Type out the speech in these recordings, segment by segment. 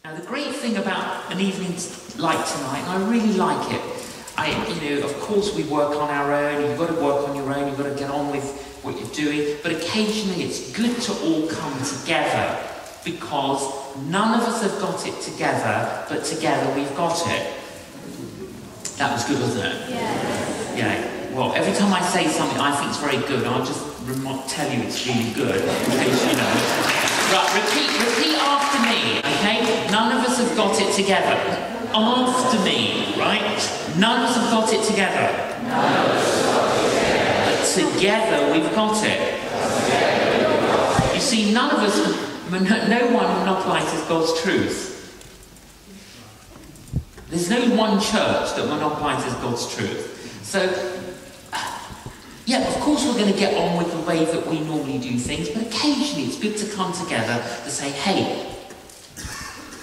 Now, the great thing about an evening like tonight, and I really like it, of course we work on our own, you've got to work on your own, you've got to get on with what you're doing, but occasionally it's good to all come together, because none of us have got it together, but together we've got it. That was good, wasn't it? Yeah. Well, every time I say something I think it's very good, I'll just tell you it's really good, in case you know. Right, repeat after me, okay? None of us have got it together. After me, right? None of us have got it together. None of us have got it together. But together we've got it. You see, no one monopolises God's truth. There's no one church that monopolises God's truth. So, yeah, of course we're going to get on with the way that we normally do things, but occasionally it's good to come together to say, hey,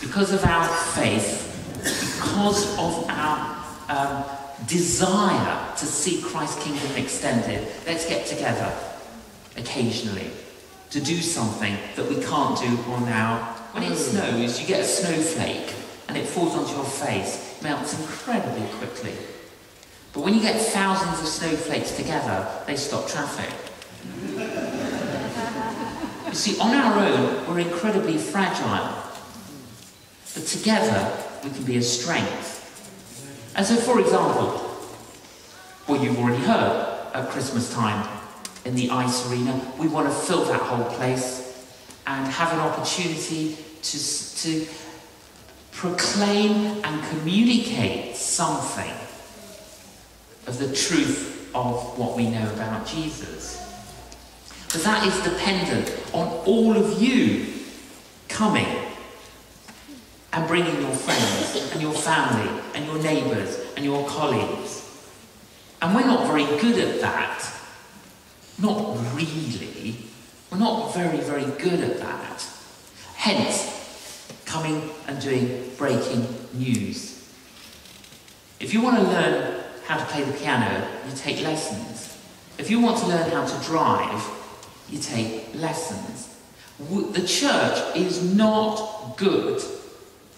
because of our faith, because of our desire to see Christ's kingdom extended, let's get together occasionally to do something that we can't do on our... When it snows, you get a snowflake and it falls onto your face, it melts incredibly quickly. But when you get thousands of snowflakes together, they stop traffic. You see, on our own, we're incredibly fragile. But together, we can be a strength. And so, for example, well, you've already heard, at Christmas time, in the ice arena, we want to fill that whole place and have an opportunity to proclaim and communicate something of the truth of what we know about Jesus. But that is dependent on all of you coming and bringing your friends and your family and your neighbours and your colleagues. And we're not very good at that. Not really. We're not very, very good at that. Hence, coming and doing breaking news. If you want to learn how to play the piano, you take lessons. If you want to learn how to drive, you take lessons. The church is not good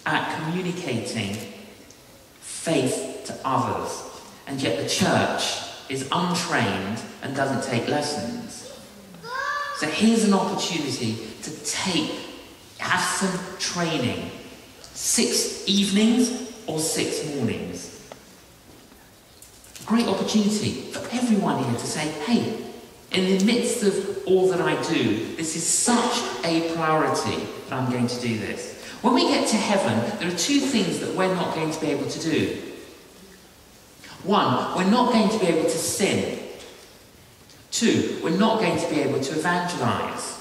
at communicating faith to others, and yet the church is untrained and doesn't take lessons. So here's an opportunity to have some training. 6 evenings or 6 mornings. Great opportunity for everyone here to say, hey, in the midst of all that I do, this is such a priority that I'm going to do this. When we get to heaven, there are 2 things that we're not going to be able to do. One, we're not going to be able to sin. 2, we're not going to be able to evangelise.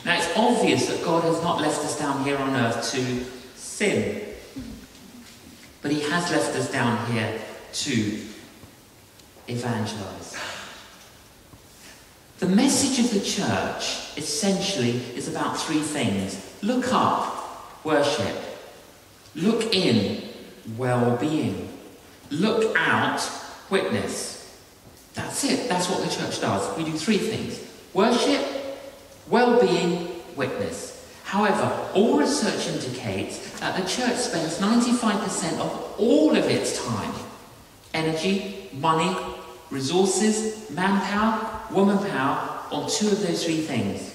Now, it's obvious that God has not left us down here on earth to sin. But he has left us down here to evangelise. The message of the church, essentially, is about 3 things. Look up, worship. Look in, well-being. Look out, witness. That's it. That's what the church does. We do 3 things. Worship, well-being, witness. However, all research indicates that the church spends 95% of all of its time, energy, money, resources, manpower, womanpower, on 2 of those 3 things.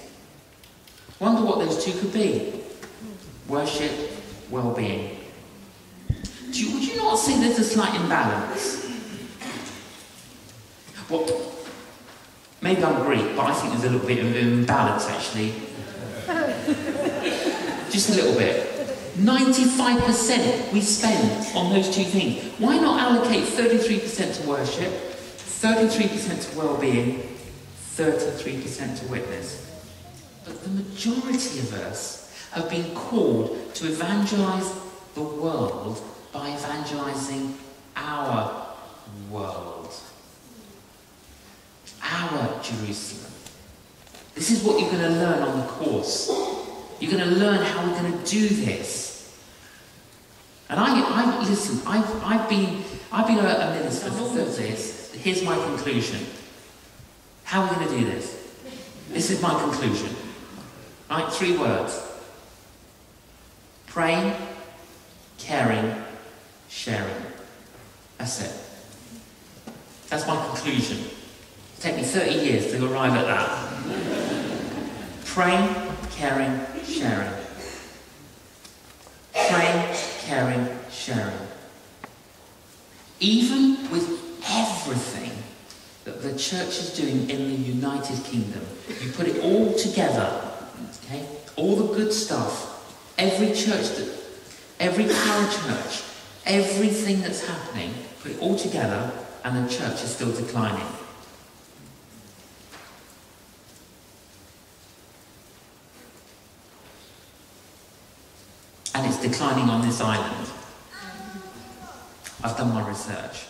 Wonder what those 2 could be. Worship, well-being. Would you not say there's a slight imbalance? Well, maybe I'm Greek, but I think there's a little bit of an imbalance, actually. Just a little bit. 95% we spend on those 2 things. Why not allocate 33% to worship, 33% to well-being, 33% to witness? But the majority of us have been called to evangelise the world by evangelising our world. Our Jerusalem. This is what you're going to learn on the course. You're going to learn how we're going to do this. And listen, I've been a minister for this. Here's my conclusion. How are we going to do this? This is my conclusion. Right, 3 words. Praying, caring, sharing. That's it. That's my conclusion. It'll take me 30 years to arrive at that. Praying, caring, sharing. Praying, caring, sharing. Even with everything that the church is doing in the United Kingdom, you put it all together, okay? All the good stuff, every church, every parachurch, everything that's happening, put it all together, and the church is still declining. And it's declining on this island. I've done my research.